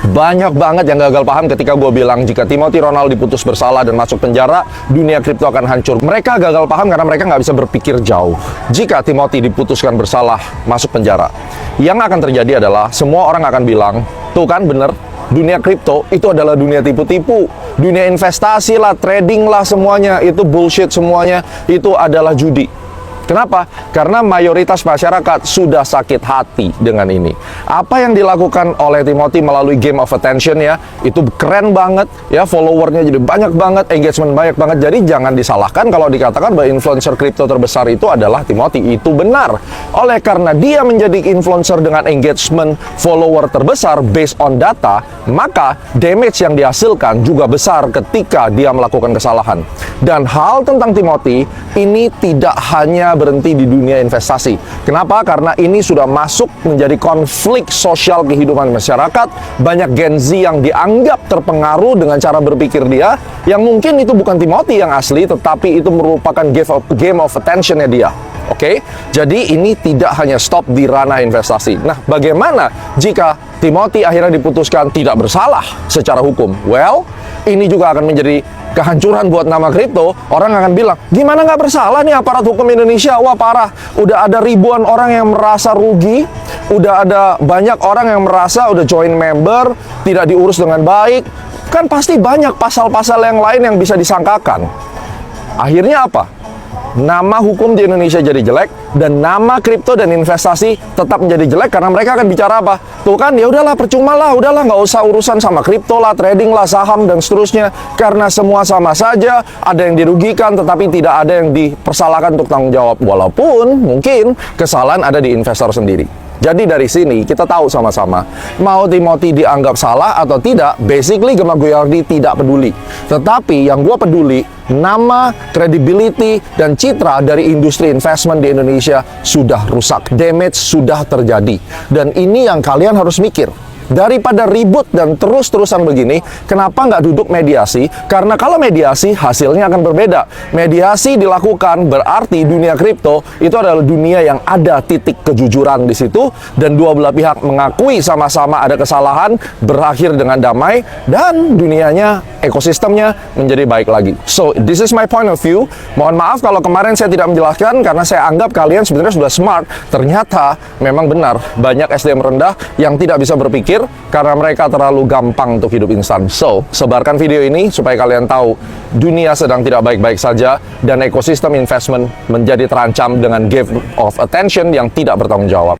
Banyak banget yang gagal paham ketika gue bilang jika Timothy Ronald diputus bersalah dan masuk penjara, dunia kripto akan hancur. Mereka gagal paham karena mereka nggak bisa berpikir jauh. Jika Timothy diputuskan bersalah, masuk penjara, yang akan terjadi adalah semua orang akan bilang, tuh kan bener, dunia kripto itu adalah dunia tipu-tipu. Dunia investasi lah, trading lah, semuanya itu bullshit, semuanya itu adalah judi. Kenapa? Karena mayoritas masyarakat sudah sakit hati dengan ini. Apa yang dilakukan oleh Timothy melalui Game of Attention ya, itu keren banget ya, followernya jadi banyak banget, engagement banyak banget. Jadi jangan disalahkan kalau dikatakan bahwa influencer kripto terbesar itu adalah Timothy. Itu benar. Oleh karena dia menjadi influencer dengan engagement follower terbesar based on data, maka damage yang dihasilkan juga besar ketika dia melakukan kesalahan. Dan hal tentang Timothy ini tidak hanya berhenti di dunia investasi. Kenapa? Karena ini sudah masuk menjadi konflik sosial kehidupan masyarakat. Banyak Gen Z yang dianggap terpengaruh dengan cara berpikir dia, yang mungkin itu bukan Timothy yang asli, tetapi itu merupakan game of attention-nya dia. Oke, jadi ini tidak hanya stop di ranah investasi. Nah, bagaimana jika Timothy akhirnya diputuskan tidak bersalah secara hukum? Well, ini juga akan menjadi kehancuran buat nama kripto. Orang akan bilang, gimana nggak bersalah nih aparat hukum Indonesia? Wah parah, udah ada ribuan orang yang merasa rugi, udah ada banyak orang yang merasa udah join member, tidak diurus dengan baik. Kan pasti banyak pasal-pasal yang lain yang bisa disangkakan. Akhirnya apa? Nama hukum di Indonesia jadi jelek, dan nama kripto dan investasi tetap menjadi jelek karena mereka akan bicara apa? Tuh kan, ya udahlah, percuma lah, udahlah, nggak usah urusan sama kripto lah, trading lah, saham dan seterusnya, karena semua sama saja, ada yang dirugikan tetapi tidak ada yang dipersalahkan untuk tanggung jawab, walaupun mungkin kesalahan ada di investor sendiri. Jadi dari sini kita tahu sama-sama, mau Timothy dianggap salah atau tidak, basically Gemma Guardi tidak peduli. Tetapi yang gue peduli, nama, credibility, dan citra dari industri investment di Indonesia sudah rusak. Damage sudah terjadi. Dan ini yang kalian harus mikir. Daripada ribut dan terus-terusan begini, kenapa nggak duduk mediasi? Karena kalau mediasi, hasilnya akan berbeda. Mediasi dilakukan berarti dunia kripto itu adalah dunia yang ada titik kejujuran di situ, dan dua belah pihak mengakui sama-sama ada kesalahan, berakhir dengan damai, dan dunianya, ekosistemnya menjadi baik lagi. So, this is my point of view. Mohon maaf kalau kemarin saya tidak menjelaskan, karena saya anggap kalian sebenarnya sudah smart. Ternyata memang benar, banyak SDM rendah yang tidak bisa berpikir karena mereka terlalu gampang untuk hidup instan. So, sebarkan video ini supaya kalian tahu dunia sedang tidak baik-baik saja dan ekosistem investment menjadi terancam dengan game of attention yang tidak bertanggung jawab.